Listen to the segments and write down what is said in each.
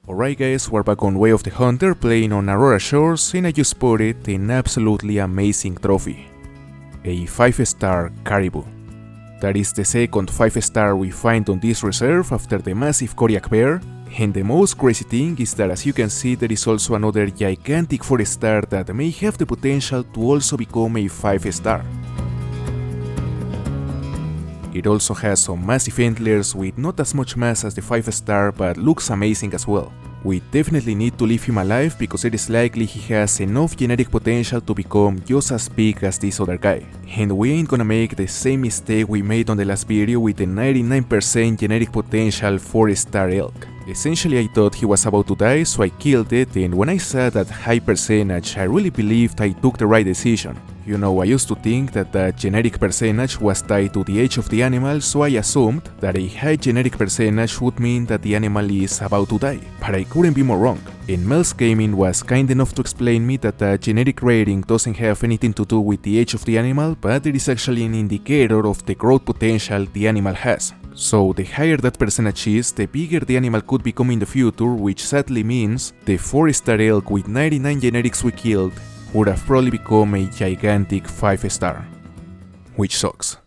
Alright guys, we're back on Way of the Hunter playing on Aurora Shores, and I just spotted an absolutely amazing trophy. A 5-star Caribou. That is the second 5-star we find on this reserve after the massive Kodiak bear, and the most crazy thing is that as you can see there is also another gigantic 4-star that may have the potential to also become a 5-star. It also has some massive antlers with not as much mass as the 5-star, but looks amazing as well. We definitely need to leave him alive because it is likely he has enough genetic potential to become just as big as this other guy. And we ain't gonna make the same mistake we made on the last video with the 99% genetic potential 4-star elk. Essentially I thought he was about to die, so I killed it, and when I saw that high percentage I really believed I took the right decision. You know, I used to think that the genetic percentage was tied to the age of the animal, so I assumed that a high genetic percentage would mean that the animal is about to die. But I couldn't be more wrong. And Mel's Gaming was kind enough to explain me that the genetic rating doesn't have anything to do with the age of the animal, but it is actually an indicator of the growth potential the animal has. So the higher that percentage is, the bigger the animal could become in the future, which sadly means the 4-star elk with 99 genetics we killed would have probably become a gigantic 5-star. Which sucks.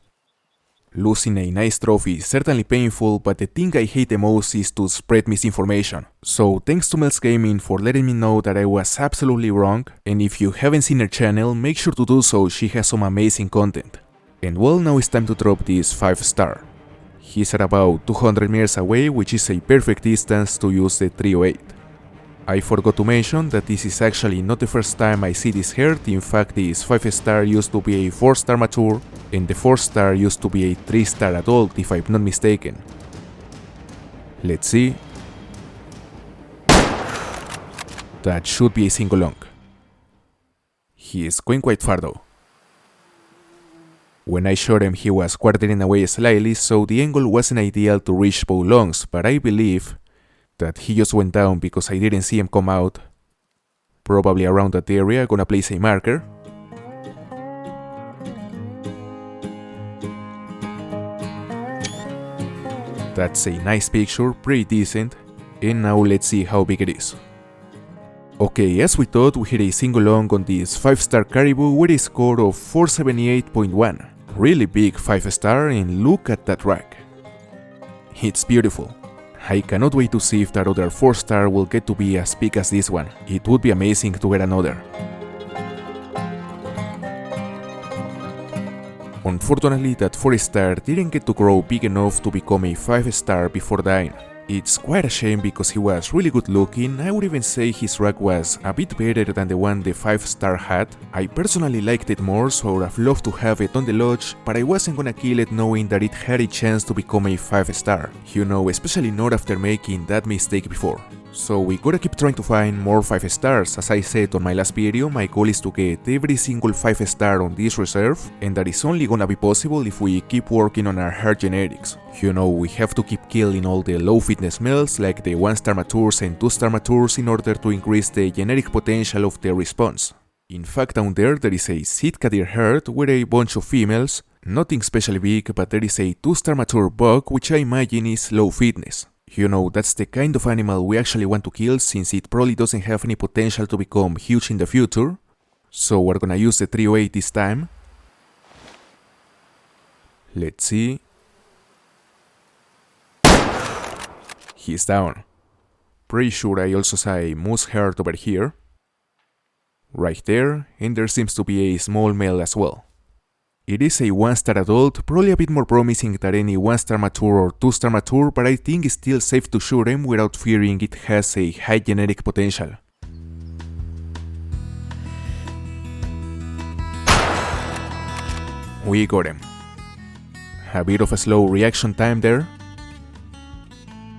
Losing a nice trophy is certainly painful, but the thing I hate the most is to spread misinformation. So thanks to Mel's Gaming for letting me know that I was absolutely wrong, and if you haven't seen her channel, make sure to do so, she has some amazing content. And well, now it's time to drop this 5-star. He's at about 200 meters away, which is a perfect distance to use the 308. I forgot to mention that this is actually not the first time I see this herd. In fact, this 5-star used to be a 4-star mature, and the 4-star used to be a 3-star adult if I'm not mistaken. Let's see. That should be a single long. He is going quite far though. When I shot him he was quartering away slightly, so the angle wasn't ideal to reach both longs, but I believe that he just went down because I didn't see him come out. Probably around that area. Gonna place a marker. That's a nice picture, pretty decent. And now let's see how big it is. Okay, as we thought, we hit a single long on this 5-star Caribou with a score of 478.1. Really big 5-star, and look at that rack. It's beautiful. I cannot wait to see if that other 4-star will get to be as big as this one. It would be amazing to get another. Unfortunately, that 4-star didn't get to grow big enough to become a 5-star before dying. It's quite a shame because he was really good looking. I would even say his rack was a bit better than the one the 5-star had. I personally liked it more, so I would have loved to have it on the lodge, but I wasn't gonna kill it knowing that it had a chance to become a 5-star. You know, especially not after making that mistake before. So we gotta keep trying to find more 5-stars. As I said on my last video, my goal is to get every single 5-star on this reserve, and that is only gonna be possible if we keep working on our herd genetics. You know, we have to keep killing all the low fitness males like the 1-star matures and 2-star matures in order to increase the genetic potential of their response. In fact, down there is a Sitka herd with a bunch of females, nothing especially big, but there is a 2-star mature buck which I imagine is low fitness. You know, that's the kind of animal we actually want to kill since it probably doesn't have any potential to become huge in the future. So we're gonna use the 308 this time. Let's see. He's down. Pretty sure I also saw a moose herd over here. Right there, and there seems to be a small male as well. It is a 1-star adult, probably a bit more promising than any 1-star mature or 2-star mature, but I think it's still safe to shoot him without fearing it has a high genetic potential. We got him. A bit of a slow reaction time there.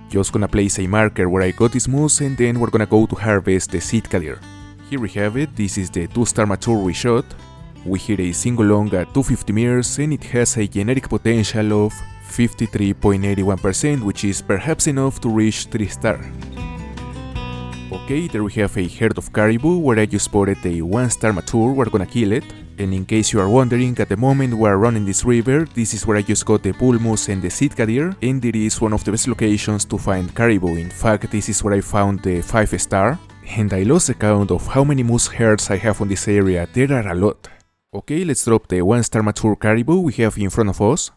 Just gonna place a marker where I got this moose, and then we're gonna go to harvest the Sitka deer. Here we have it. This is the 2-star mature we shot. We hit a single long at 250 meters, and it has a genetic potential of 53.81%, which is perhaps enough to reach 3-star. Okay, there we have a herd of caribou where I just spotted a 1-star mature. We're gonna kill it. And in case you are wondering, at the moment we are running this river, this is where I just got the bull moose and the sitka deer, and it is one of the best locations to find caribou. In fact, this is where I found the 5-star, and I lost the count of how many moose herds I have on this area. There are a lot. Okay, let's drop the 1-star mature caribou we have in front of us.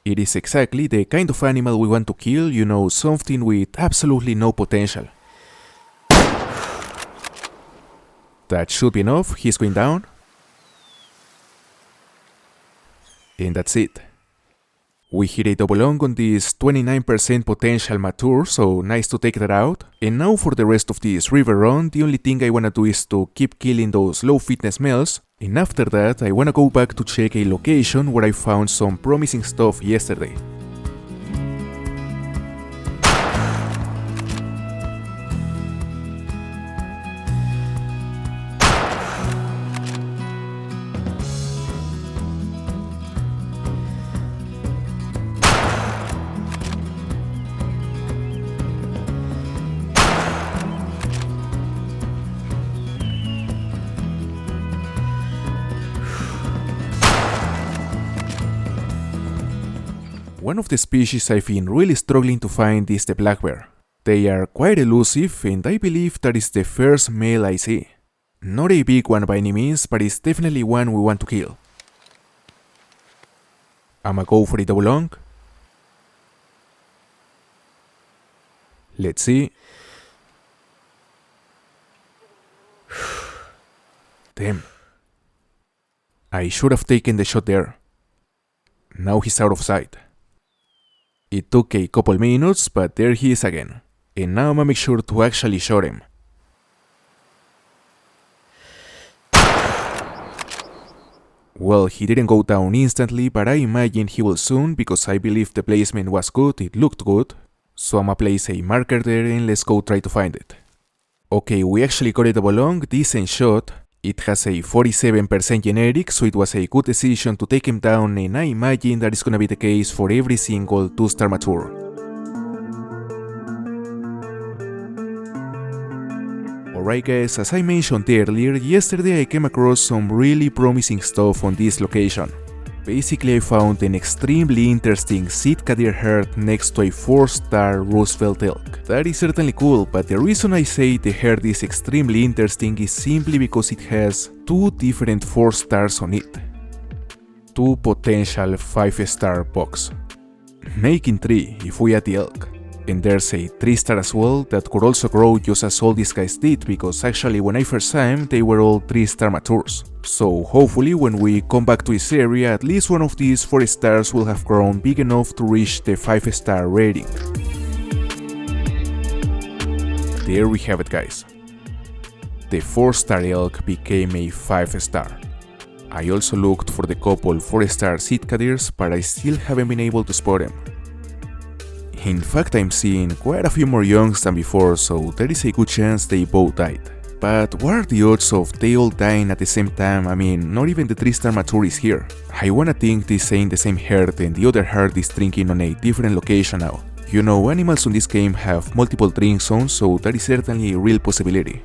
It is exactly the kind of animal we want to kill, you know, something with absolutely no potential. That should be enough, he's going down. And that's it. We hit a double lung on this 29% potential mature, so nice to take that out. And now for the rest of this river run, the only thing I wanna do is to keep killing those low fitness males. And after that, I wanna go back to check a location where I found some promising stuff yesterday. One of the species I've been really struggling to find is the black bear. They are quite elusive, and I believe that is the first male I see. Not a big one by any means, but it's definitely one we want to kill. I'ma go for the double lung. Let's see. Damn. I should have taken the shot there. Now he's out of sight. It took a couple minutes, but there he is again. And now I'ma make sure to actually shot him. Well, he didn't go down instantly, but I imagine he will soon because I believe the placement was good, it looked good. So I'ma place a marker there and let's go try to find it. Okay, we actually got a double lung, decent shot. It has a 47% genetic, so it was a good decision to take him down, and I imagine that is gonna be the case for every single 2-star mature. Alright guys, as I mentioned earlier, yesterday I came across some really promising stuff on this location. Basically I found an extremely interesting sitka deer herd next to a 4-star Roosevelt elk. That is certainly cool, but the reason I say the herd is extremely interesting is simply because it has 2 different 4-stars on it. 2 potential 5-star bucks. Making 3 if we add the elk. And there's a 3-star as well that could also grow just as all these guys did, because actually when I first saw them they were all 3-star matures. So hopefully when we come back to this area, at least one of these 4 stars will have grown big enough to reach the 5-star rating. There we have it guys. The 4-star elk became a 5-star. I also looked for the couple 4-star sitka deers, but I still haven't been able to spot them. In fact, I'm seeing quite a few more youngs than before, so there is a good chance they both died. But what are the odds of they all dying at the same time? I mean, not even the 3-star mature is here. I wanna think this ain't the same herd and the other herd is drinking on a different location now. You know, animals on this game have multiple drink zones, so that is certainly a real possibility.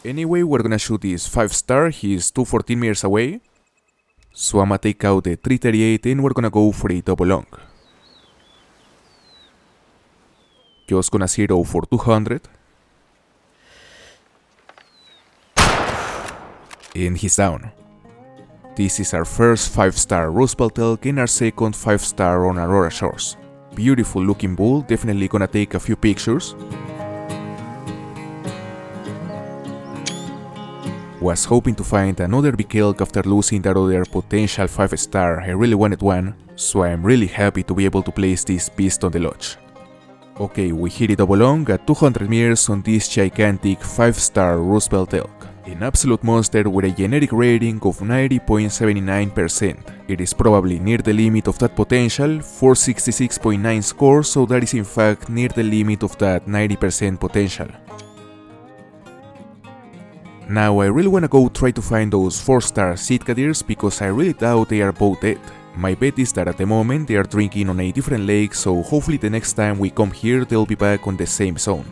Anyway, we're gonna shoot this 5-star, he's 214 meters away. So I'ma take out the 338 and we're gonna go for a double lung. Just gonna zero for 200. And he's down. This is our first 5-star Roosevelt elk and our second 5-star on Aurora Shores. Beautiful looking bull, definitely gonna take a few pictures. Was hoping to find another big elk after losing that other potential 5-star, I really wanted one, so I am really happy to be able to place this beast on the lodge. Okay, we hit it double lung at 200 meters on this gigantic 5-star Roosevelt elk. An absolute monster with a genetic rating of 90.79%. It is probably near the limit of that potential, 466.9 score, so that is in fact near the limit of that 90% potential. Now I really wanna go try to find those 4-star sitka deers because I really doubt they are both dead. My bet is that at the moment they are drinking on a different lake, so hopefully the next time we come here they'll be back on the same zone.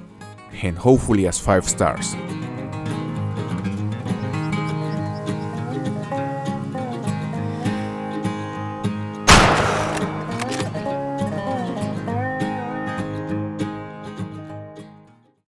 And hopefully as 5 stars.